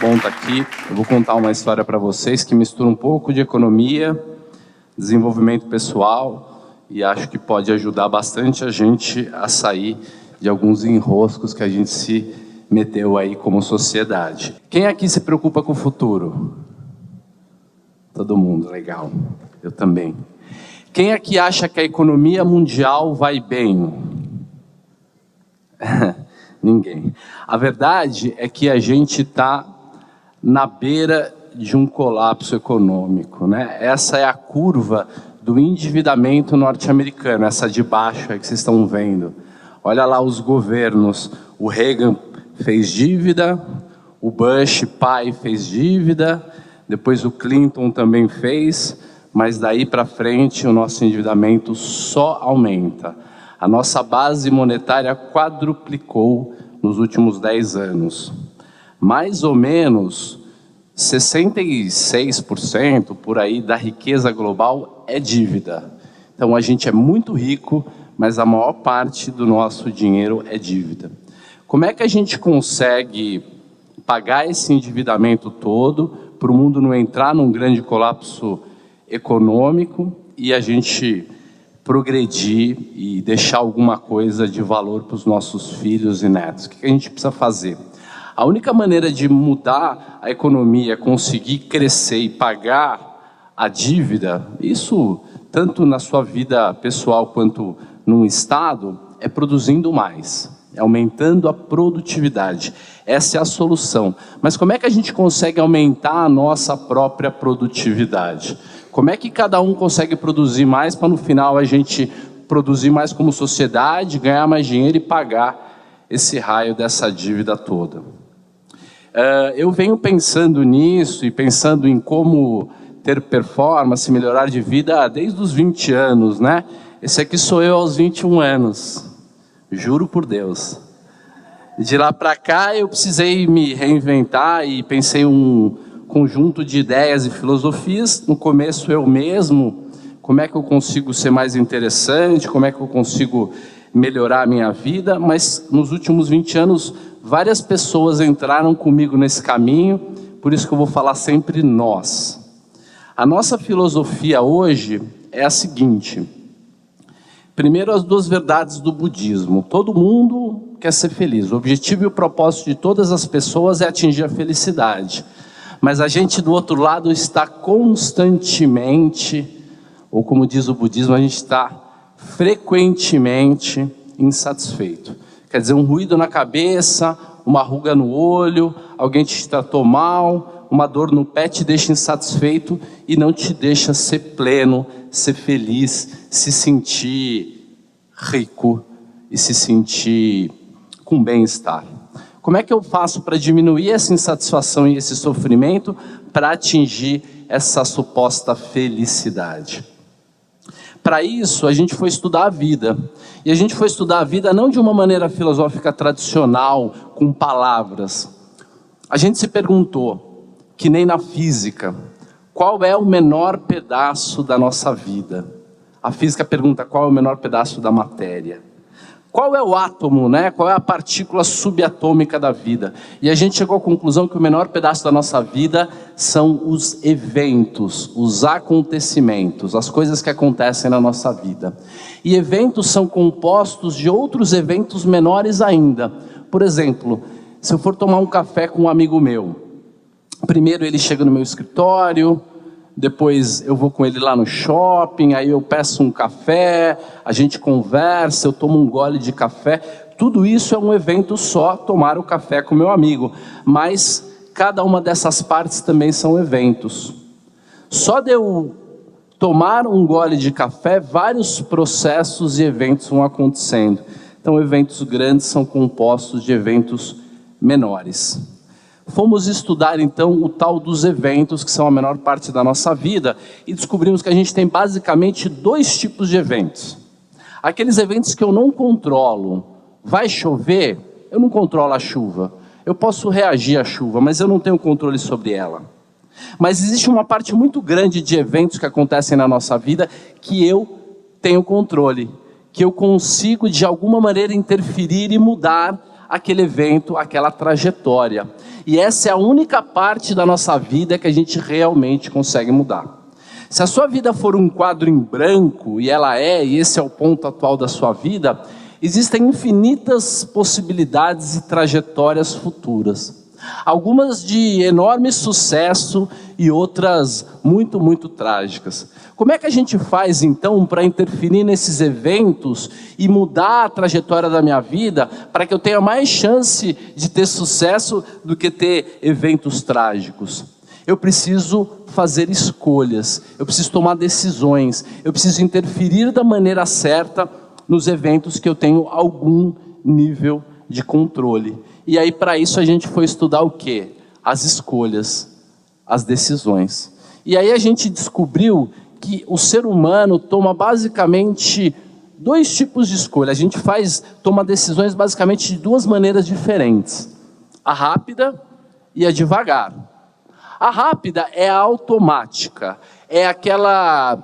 bom estar aqui. Eu vou contar uma história para vocês que mistura um pouco de economia, desenvolvimento pessoal, e acho que pode ajudar bastante a gente a sair de alguns enroscos que a gente se meteu aí como sociedade. Quem aqui se preocupa com o futuro? Todo mundo, legal. Eu também. Quem aqui acha que a economia mundial vai bem? Ninguém. A verdade é que a gente está na beira de um colapso econômico, né? Essa é a curva do endividamento norte-americano, essa de baixo aí que vocês estão vendo. Olha lá os governos. O Reagan fez dívida, o Bush pai fez dívida, depois o Clinton também fez, mas daí para frente o nosso endividamento só aumenta. A nossa base monetária quadruplicou nos últimos 10 anos. Mais ou menos 66% por aí da riqueza global é dívida. Então a gente é muito rico, mas a maior parte do nosso dinheiro é dívida. Como é que a gente consegue pagar esse endividamento todo para o mundo não entrar num grande colapso econômico e a gente progredir e deixar alguma coisa de valor para os nossos filhos e netos? O que a gente precisa fazer? A única maneira de mudar a economia, conseguir crescer e pagar a dívida, isso tanto na sua vida pessoal quanto num estado, é produzindo mais, é aumentando a produtividade. Essa é a solução. Mas como é que a gente consegue aumentar a nossa própria produtividade? Como é que cada um consegue produzir mais para no final a gente produzir mais como sociedade, ganhar mais dinheiro e pagar esse raio dessa dívida toda? Eu venho pensando nisso e pensando em como ter performance, melhorar de vida desde os 20 anos, né? Esse aqui sou eu aos 21 anos, juro por Deus. De lá para cá eu precisei me reinventar e pensei um conjunto de ideias e filosofias. No começo eu mesmo, como é que eu consigo ser mais interessante, como é que eu consigo melhorar a minha vida, mas nos últimos 20 anos várias pessoas entraram comigo nesse caminho, por isso que eu vou falar sempre nós. A nossa filosofia hoje é a seguinte: primeiro, as duas verdades do budismo. Todo mundo quer ser feliz, o objetivo e o propósito de todas as pessoas é atingir a felicidade. Mas a gente do outro lado está constantemente, ou como diz o budismo, a gente está frequentemente insatisfeito. Quer dizer, um ruído na cabeça, uma ruga no olho, alguém te tratou mal, uma dor no pé te deixa insatisfeito e não te deixa ser pleno, ser feliz, se sentir rico e se sentir com bem-estar. Como é que eu faço para diminuir essa insatisfação e esse sofrimento para atingir essa suposta felicidade? Para isso, a gente foi estudar a vida. E a gente foi estudar a vida não de uma maneira filosófica tradicional, com palavras. A gente se perguntou, que nem na física, qual é o menor pedaço da nossa vida? A física pergunta qual é o menor pedaço da matéria. Qual é o átomo, né? Qual é a partícula subatômica da vida? E a gente chegou à conclusão que o menor pedaço da nossa vida são os eventos, os acontecimentos, as coisas que acontecem na nossa vida. E eventos são compostos de outros eventos menores ainda. Por exemplo, se eu for tomar um café com um amigo meu, primeiro ele chega no meu escritório, depois eu vou com ele lá no shopping, aí eu peço um café, a gente conversa, eu tomo um gole de café. Tudo isso é um evento só, tomar o café com meu amigo. Mas cada uma dessas partes também são eventos. Só de eu tomar um gole de café, vários processos e eventos vão acontecendo. Então eventos grandes são compostos de eventos menores. Fomos estudar então o tal dos eventos, que são a menor parte da nossa vida, e descobrimos que a gente tem basicamente dois tipos de eventos. Aqueles eventos que eu não controlo. Vai chover? Eu não controlo a chuva. Eu posso reagir à chuva, mas eu não tenho controle sobre ela. Mas existe uma parte muito grande de eventos que acontecem na nossa vida que eu tenho controle, que eu consigo de alguma maneira interferir e mudar aquele evento, aquela trajetória. E essa é a única parte da nossa vida que a gente realmente consegue mudar. Se a sua vida for um quadro em branco, e ela é, e esse é o ponto atual da sua vida, existem infinitas possibilidades e trajetórias futuras. Algumas de enorme sucesso e outras muito, muito trágicas. Como é que a gente faz então para interferir nesses eventos e mudar a trajetória da minha vida para que eu tenha mais chance de ter sucesso do que ter eventos trágicos? Eu preciso fazer escolhas, eu preciso tomar decisões, eu preciso interferir da maneira certa nos eventos que eu tenho algum nível de controle. E aí para isso a gente foi estudar o quê? As escolhas, as decisões. E aí a gente descobriu que o ser humano toma basicamente dois tipos de escolha. A gente toma decisões basicamente de duas maneiras diferentes. A rápida e a devagar. A rápida é a automática, é aquela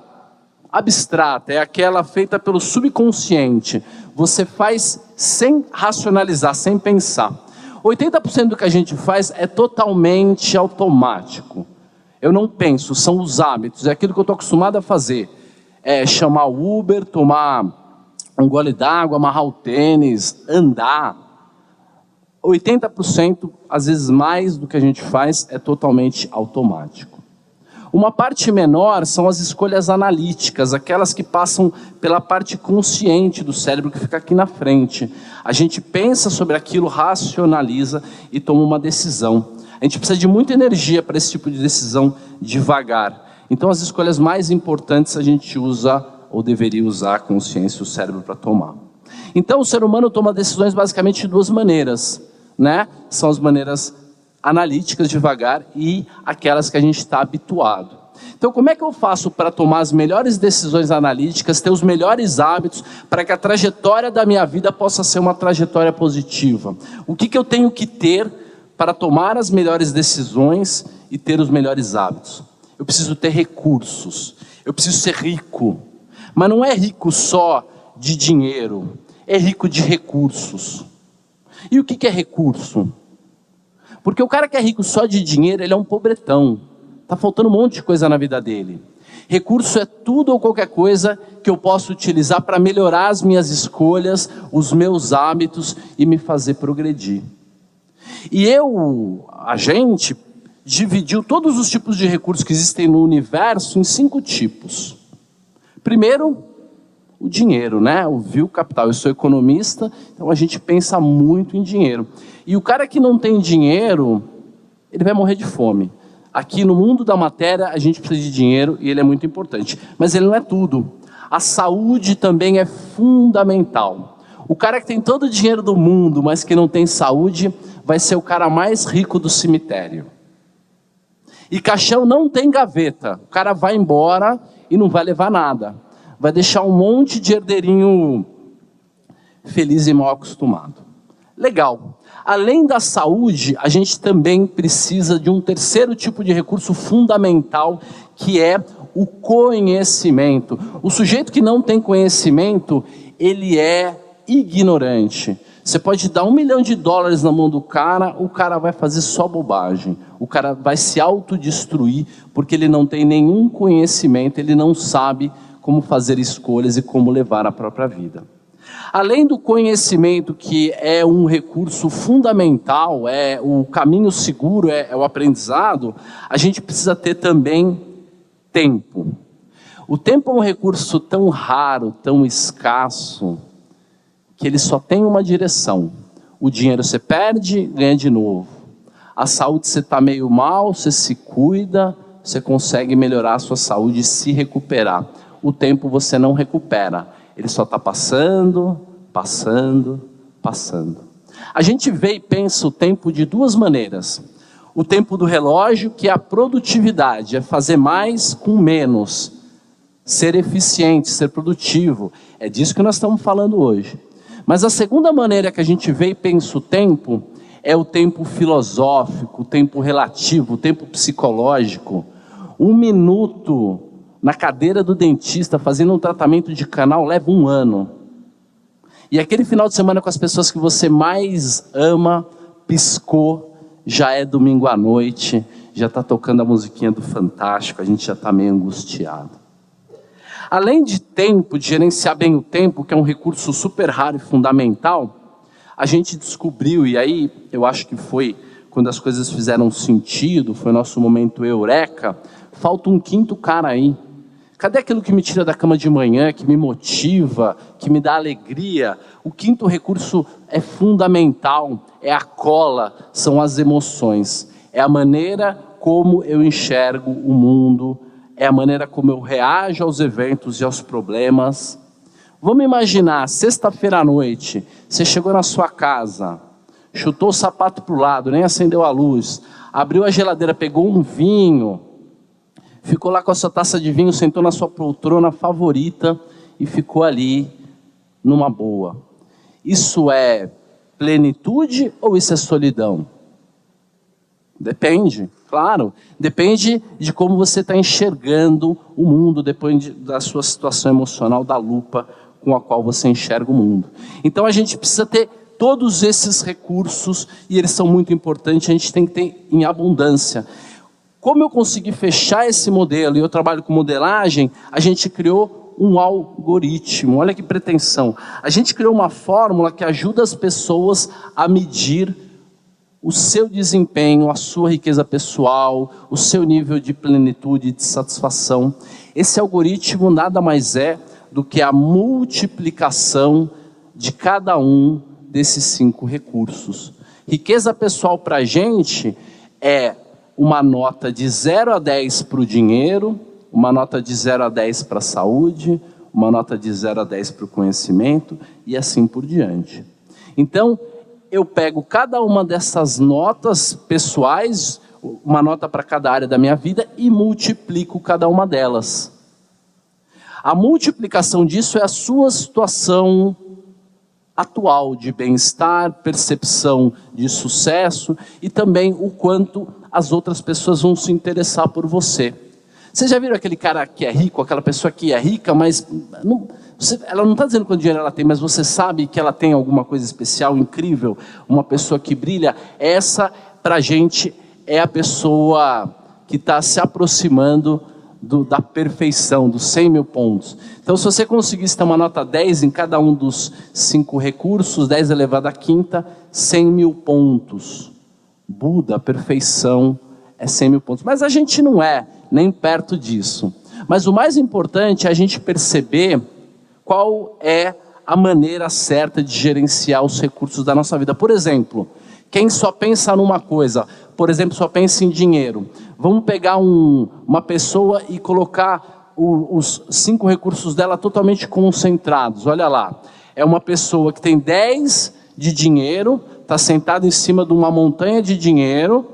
abstrata, é aquela feita pelo subconsciente. Você faz sem racionalizar, sem pensar. 80% do que a gente faz é totalmente automático. Eu não penso, são os hábitos, é aquilo que eu estou acostumado a fazer. É chamar o Uber, tomar um gole d'água, amarrar o tênis, andar. 80%, às vezes mais do que a gente faz, é totalmente automático. Uma parte menor são as escolhas analíticas, aquelas que passam pela parte consciente do cérebro que fica aqui na frente. A gente pensa sobre aquilo, racionaliza e toma uma decisão. A gente precisa de muita energia para esse tipo de decisão devagar. Então as escolhas mais importantes a gente usa ou deveria usar a consciência e o cérebro para tomar. Então o ser humano toma decisões basicamente de duas maneiras, né? São as maneiras analíticas devagar e aquelas que a gente está habituado. Então como é que eu faço para tomar as melhores decisões analíticas, ter os melhores hábitos, para que a trajetória da minha vida possa ser uma trajetória positiva? O que eu tenho que ter para tomar as melhores decisões e ter os melhores hábitos? Eu preciso ter recursos, eu preciso ser rico, mas não é rico só de dinheiro, é rico de recursos. E o que é recurso? Porque o cara que é rico só de dinheiro, ele é um pobretão. Está faltando um monte de coisa na vida dele. Recurso é tudo ou qualquer coisa que eu posso utilizar para melhorar as minhas escolhas, os meus hábitos e me fazer progredir. E a gente dividiu todos os tipos de recursos que existem no universo em 5 tipos. Primeiro, o dinheiro, né? O capital. Eu sou economista, então a gente pensa muito em dinheiro. E o cara que não tem dinheiro, ele vai morrer de fome. Aqui no mundo da matéria, a gente precisa de dinheiro e ele é muito importante. Mas ele não é tudo. A saúde também é fundamental. O cara que tem todo o dinheiro do mundo, mas que não tem saúde, vai ser o cara mais rico do cemitério. E caixão não tem gaveta. O cara vai embora e não vai levar nada. Vai deixar um monte de herdeirinho feliz e mal acostumado. Legal. Além da saúde, a gente também precisa de um terceiro tipo de recurso fundamental, que é o conhecimento. O sujeito que não tem conhecimento, ele é ignorante. Você pode dar $1 milhão na mão do cara, o cara vai fazer só bobagem. O cara vai se autodestruir porque ele não tem nenhum conhecimento, ele não sabe como fazer escolhas e como levar a própria vida. Além do conhecimento, que é um recurso fundamental, é o caminho seguro, é o aprendizado, a gente precisa ter também tempo. O tempo é um recurso tão raro, tão escasso, que ele só tem uma direção. O dinheiro você perde, ganha de novo. A saúde, você está meio mal, você se cuida, você consegue melhorar a sua saúde e se recuperar. O tempo você não recupera, ele só está passando, passando, passando. A gente vê e pensa o tempo de duas maneiras. O tempo do relógio, que é a produtividade, é fazer mais com menos, ser eficiente, ser produtivo. É disso que nós estamos falando hoje. Mas a segunda maneira que a gente vê e pensa o tempo, é o tempo filosófico, o tempo relativo, o tempo psicológico. 1 minuto na cadeira do dentista, fazendo um tratamento de canal, leva 1 ano. E aquele final de semana com as pessoas que você mais ama, piscou, já é domingo à noite, já está tocando a musiquinha do Fantástico, a gente já está meio angustiado. Além de tempo, de gerenciar bem o tempo, que é um recurso super raro e fundamental, a gente descobriu, e aí eu acho que foi quando as coisas fizeram sentido, foi o nosso momento eureka, falta um quinto cara aí. Cadê aquilo que me tira da cama de manhã, que me motiva, que me dá alegria? O quinto recurso é fundamental, é a cola, são as emoções. É a maneira como eu enxergo o mundo, é a maneira como eu reajo aos eventos e aos problemas. Vamos imaginar, sexta-feira à noite, você chegou na sua casa, chutou o sapato para o lado, nem acendeu a luz, abriu a geladeira, pegou um vinho, ficou lá com a sua taça de vinho, sentou na sua poltrona favorita e ficou ali numa boa. Isso é plenitude ou isso é solidão? Depende, claro. Depende de como você está enxergando o mundo, depende da sua situação emocional, da lupa com a qual você enxerga o mundo. Então a gente precisa ter todos esses recursos e eles são muito importantes, a gente tem que ter em abundância. Como eu consegui fechar esse modelo, e eu trabalho com modelagem, a gente criou um algoritmo. Olha que pretensão. A gente criou uma fórmula que ajuda as pessoas a medir o seu desempenho, a sua riqueza pessoal, o seu nível de plenitude e de satisfação. Esse algoritmo nada mais é do que a multiplicação de cada um desses 5 recursos. Riqueza pessoal para a gente é uma nota de 0 a 10 para o dinheiro, uma nota de 0 a 10 para a saúde, uma nota de 0 a 10 para o conhecimento e assim por diante. Então, eu pego cada uma dessas notas pessoais, uma nota para cada área da minha vida e multiplico cada uma delas. A multiplicação disso é a sua situação atual de bem-estar, percepção de sucesso e também o quanto as outras pessoas vão se interessar por você. Vocês já viram aquele cara que é rico, aquela pessoa que é rica, mas ela não está dizendo quanto dinheiro ela tem, mas você sabe que ela tem alguma coisa especial, incrível, uma pessoa que brilha? Essa, para a gente, é a pessoa que está se aproximando da perfeição, dos 100 mil pontos. Então, se você conseguisse ter uma nota 10 em cada um dos 5 recursos, 10 elevado à quinta, 100 mil pontos. Buda, perfeição, é 100 mil pontos. Mas a gente não é nem perto disso. Mas o mais importante é a gente perceber qual é a maneira certa de gerenciar os recursos da nossa vida. Por exemplo, quem só pensa numa coisa, por exemplo, só pensa em dinheiro. Vamos pegar uma pessoa e colocar os 5 recursos dela totalmente concentrados. Olha lá, é uma pessoa que tem 10 de dinheiro, está sentada em cima de uma montanha de dinheiro.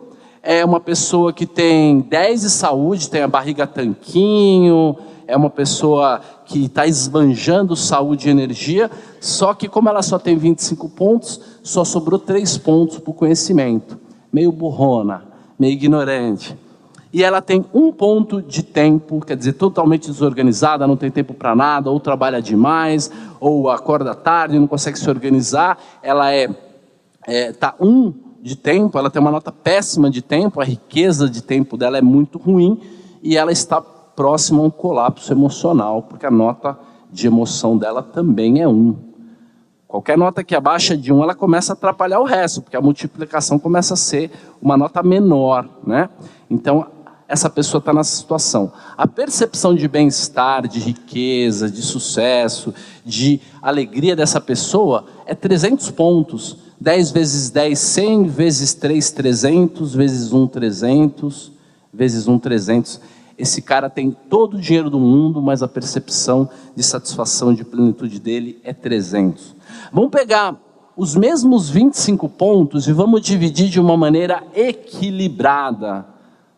É uma pessoa que tem 10 de saúde, tem a barriga tanquinho. É uma pessoa que está esbanjando saúde e energia, só que como ela só tem 25 pontos, só sobrou 3 pontos para o conhecimento. Meio burrona, meio ignorante. E ela tem 1 ponto de tempo, quer dizer, totalmente desorganizada, não tem tempo para nada, ou trabalha demais, ou acorda tarde, não consegue se organizar. Ela está 1 de tempo, ela tem uma nota péssima de tempo, a riqueza de tempo dela é muito ruim, e ela está próximo a um colapso emocional, porque a nota de emoção dela também é 1. Qualquer nota que abaixa de 1, ela começa a atrapalhar o resto, porque a multiplicação começa a ser uma nota menor, né? Então, essa pessoa está nessa situação. A percepção de bem-estar, de riqueza, de sucesso, de alegria dessa pessoa é 300 pontos. 10 vezes 10, 100, vezes 3, 300, vezes 1, 300, vezes 1, 300. Esse cara tem todo o dinheiro do mundo, mas a percepção de satisfação, de plenitude dele é 300. Vamos pegar os mesmos 25 pontos e vamos dividir de uma maneira equilibrada.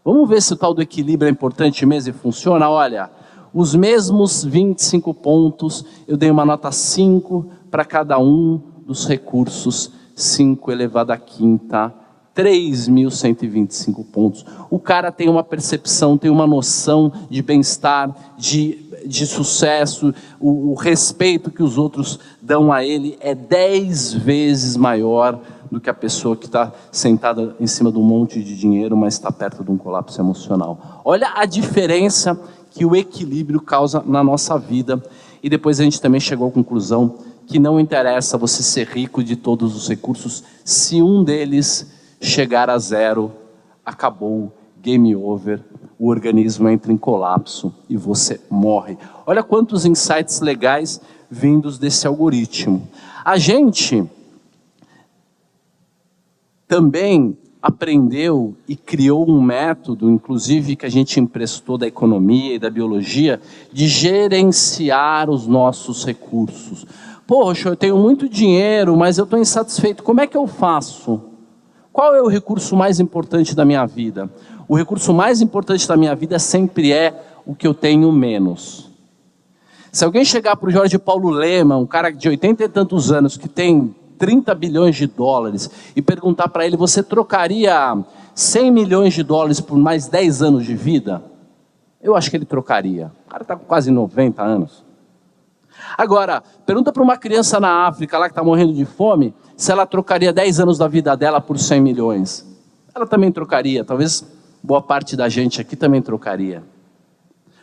Vamos ver se o tal do equilíbrio é importante mesmo e funciona. Olha, os mesmos 25 pontos, eu dei uma nota 5 para cada um dos recursos, 5 elevado à quinta, 3.125 pontos. O cara tem uma percepção, tem uma noção de bem-estar, de de sucesso, o respeito que os outros dão a ele é 10 vezes maior do que a pessoa que está sentada em cima de um monte de dinheiro, mas está perto de um colapso emocional. Olha a diferença que o equilíbrio causa na nossa vida. E depois a gente também chegou à conclusão que não interessa você ser rico de todos os recursos, se um deles chegar a zero, acabou, game over, o organismo entra em colapso e você morre. Olha quantos insights legais vindos desse algoritmo. A gente também aprendeu e criou um método, inclusive que a gente emprestou da economia e da biologia, de gerenciar os nossos recursos. Poxa, eu tenho muito dinheiro, mas eu estou insatisfeito. Como é que eu faço? Qual é o recurso mais importante da minha vida? O recurso mais importante da minha vida sempre é o que eu tenho menos. Se alguém chegar para o Jorge Paulo Lemann, um cara de 80 e tantos anos, que tem 30 bilhões de dólares, e perguntar para ele, você trocaria 100 milhões de dólares por mais 10 anos de vida? Eu acho que ele trocaria. O cara está com quase 90 anos. Agora, pergunta para uma criança na África, lá que está morrendo de fome, se ela trocaria 10 anos da vida dela por 100 milhões. Ela também trocaria, talvez boa parte da gente aqui também trocaria.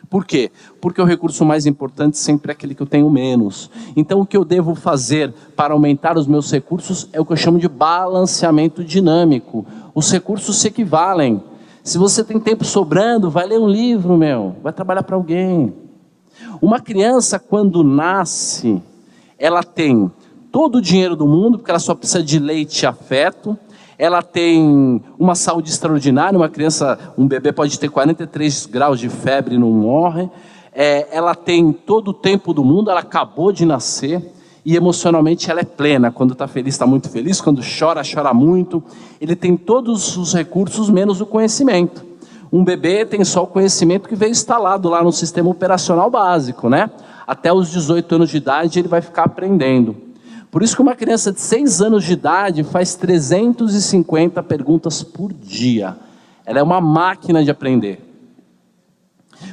Por quê? Porque o recurso mais importante sempre é aquele que eu tenho menos. Então o que eu devo fazer para aumentar os meus recursos é o que eu chamo de balanceamento dinâmico. Os recursos se equivalem. Se você tem tempo sobrando, vai ler um livro, vai trabalhar para alguém. Uma criança, quando nasce, ela tem todo o dinheiro do mundo, porque ela só precisa de leite e afeto. Ela tem uma saúde extraordinária, um bebê pode ter 43 graus de febre e não morre. Ela tem todo o tempo do mundo, ela acabou de nascer e emocionalmente ela é plena. Quando está feliz, está muito feliz, quando chora, chora muito. Ele tem todos os recursos menos o conhecimento. Um bebê tem só o conhecimento que veio instalado lá no sistema operacional básico, né? Até os 18 anos de idade ele vai ficar aprendendo. Por isso que uma criança de 6 anos de idade faz 350 perguntas por dia. Ela é uma máquina de aprender.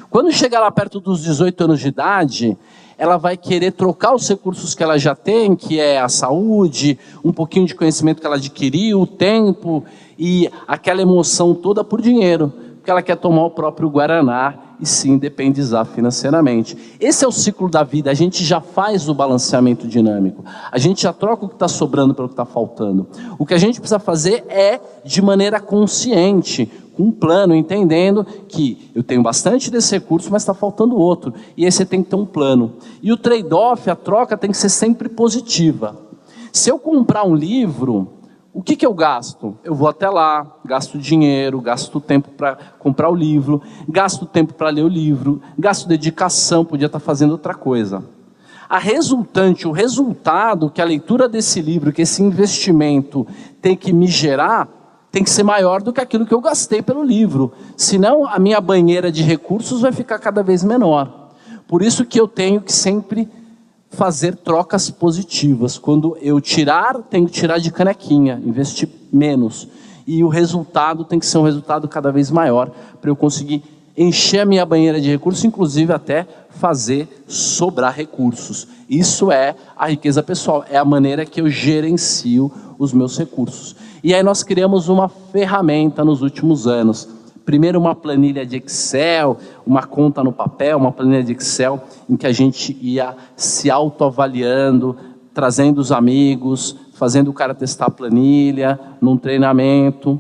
Quando chegar lá perto dos 18 anos de idade, ela vai querer trocar os recursos que ela já tem, que é a saúde, um pouquinho de conhecimento que ela adquiriu, o tempo e aquela emoção toda por dinheiro. Porque ela quer tomar o próprio Guaraná e se independizar financeiramente. Esse é o ciclo da vida, a gente já faz o balanceamento dinâmico. A gente já troca o que está sobrando pelo que está faltando. O que a gente precisa fazer é de maneira consciente, com um plano, entendendo que eu tenho bastante desse recurso, mas está faltando outro. E aí você tem que ter um plano. E o trade-off, a troca tem que ser sempre positiva. Se eu comprar um livro, o que eu gasto? Eu vou até lá, gasto dinheiro, gasto tempo para comprar o livro, gasto tempo para ler o livro, gasto dedicação, podia estar fazendo outra coisa. O resultado que a leitura desse livro, que esse investimento tem que me gerar, tem que ser maior do que aquilo que eu gastei pelo livro. Senão a minha banheira de recursos vai ficar cada vez menor. Por isso que eu tenho que sempre fazer trocas positivas. Quando eu tenho que tirar de canequinha, investir menos. E o resultado tem que ser um resultado cada vez maior, para eu conseguir encher a minha banheira de recursos, inclusive até fazer sobrar recursos. Isso é a riqueza pessoal, é a maneira que eu gerencio os meus recursos. E aí nós criamos uma ferramenta nos últimos anos. Primeiro uma planilha de Excel, uma conta no papel, uma planilha de Excel, em que a gente ia se autoavaliando, trazendo os amigos, fazendo o cara testar a planilha, num treinamento.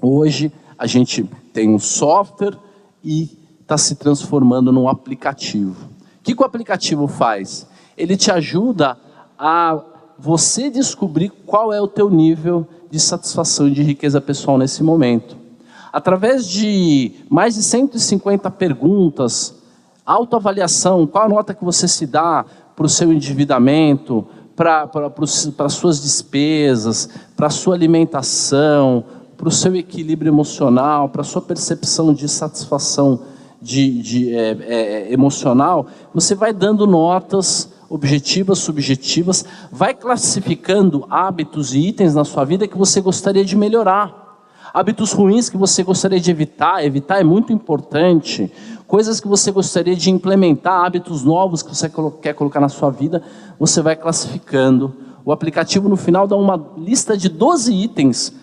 Hoje a gente tem um software e está se transformando num aplicativo. O que o aplicativo faz? Ele te ajuda a você descobrir qual é o teu nível de satisfação e de riqueza pessoal nesse momento. Através de mais de 150 perguntas, autoavaliação, qual a nota que você se dá para o seu endividamento, para as suas despesas, para a sua alimentação, para o seu equilíbrio emocional, para a sua percepção de satisfação emocional, você vai dando notas objetivas, subjetivas, vai classificando hábitos e itens na sua vida que você gostaria de melhorar. Hábitos ruins que você gostaria de evitar é muito importante. coisas que você gostaria de implementar, hábitos novos que você quer colocar na sua vida, você vai classificando. O aplicativo no final dá uma lista de 12 itens,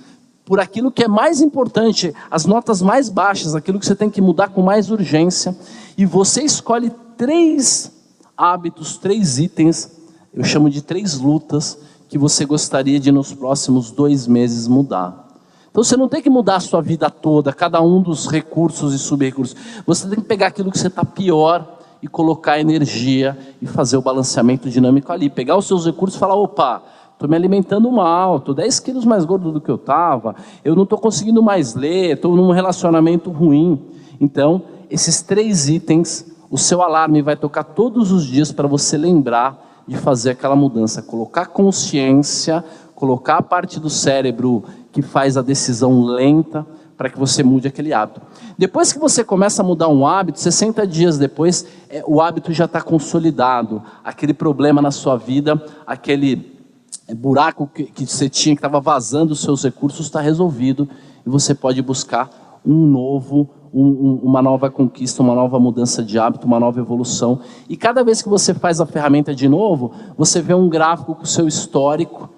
por aquilo que é mais importante, as notas mais baixas, aquilo que você tem que mudar com mais urgência, e você escolhe 3 hábitos, 3 itens, eu chamo de 3 lutas, que você gostaria de nos próximos 2 meses mudar. Então você não tem que mudar a sua vida toda, cada um dos recursos e sub-recursos. Você tem que pegar aquilo que você está pior e colocar energia e fazer o balanceamento dinâmico ali. Pegar os seus recursos e falar, opa, estou me alimentando mal, estou 10 quilos mais gordo do que eu estava, eu não estou conseguindo mais ler, estou num relacionamento ruim. Então, esses 3 itens, o seu alarme vai tocar todos os dias para você lembrar de fazer aquela mudança. Colocar consciência, colocar a parte do cérebro que faz a decisão lenta para que você mude aquele hábito. Depois que você começa a mudar um hábito, 60 dias depois, o hábito já está consolidado. Aquele problema na sua vida, aquele buraco que você tinha, que estava vazando os seus recursos, está resolvido. E você pode buscar uma nova conquista, uma nova mudança de hábito, uma nova evolução. E cada vez que você faz a ferramenta de novo, você vê um gráfico com o seu histórico,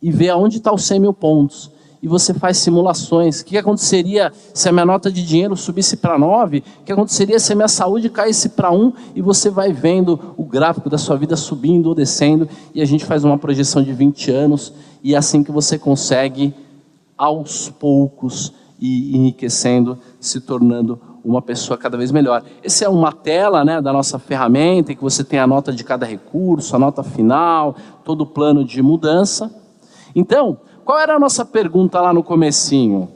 e vê aonde está os 100.000 pontos. E você faz simulações. O que aconteceria se a minha nota de dinheiro subisse para 9? O que aconteceria se a minha saúde caísse para 1? E você vai vendo o gráfico da sua vida subindo ou descendo. E a gente faz uma projeção de 20 anos. E é assim que você consegue, aos poucos, ir enriquecendo, se tornando uma pessoa cada vez melhor. Essa é uma tela, né, da nossa ferramenta, em que você tem a nota de cada recurso, a nota final, todo o plano de mudança. Então, qual era a nossa pergunta lá no comecinho?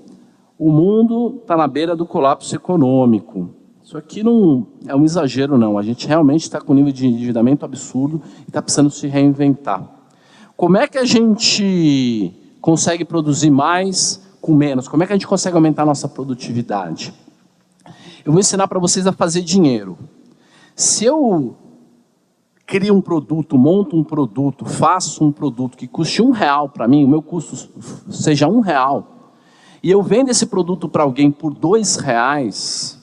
O mundo está na beira do colapso econômico. Isso aqui não é um exagero, não. A gente realmente está com um nível de endividamento absurdo e está precisando se reinventar. Como é que a gente consegue produzir mais com menos? Como é que a gente consegue aumentar a nossa produtividade? Eu vou ensinar para vocês a fazer dinheiro. Se eu crio um produto, monto um produto, faço um produto que custe R$1 para mim, o meu custo seja R$1, e eu vendo esse produto para alguém por R$2,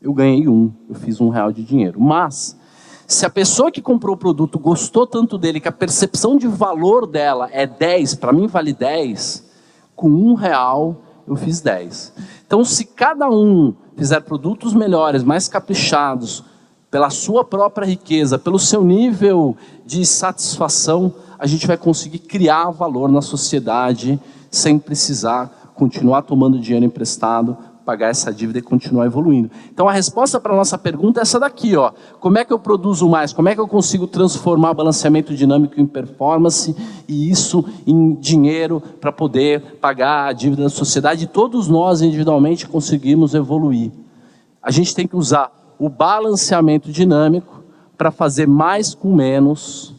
eu ganhei eu fiz R$1 de dinheiro. Mas, se a pessoa que comprou o produto gostou tanto dele, que a percepção de valor dela é 10, para mim vale 10, com R$1 eu fiz 10. Então, se cada um fizer produtos melhores, mais caprichados, pela sua própria riqueza, pelo seu nível de satisfação, a gente vai conseguir criar valor na sociedade sem precisar continuar tomando dinheiro emprestado, pagar essa dívida e continuar evoluindo. Então a resposta para a nossa pergunta é essa daqui, ó. Como é que eu produzo mais? Como é que eu consigo transformar o balanceamento dinâmico em performance e isso em dinheiro para poder pagar a dívida da sociedade? E todos nós individualmente conseguimos evoluir. A gente tem que usar o balanceamento dinâmico para fazer mais com menos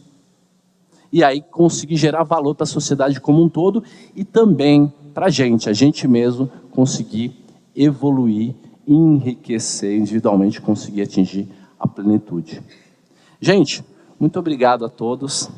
e aí conseguir gerar valor para a sociedade como um todo e também para a gente mesmo conseguir evoluir, enriquecer individualmente, conseguir atingir a plenitude. Gente, muito obrigado a todos.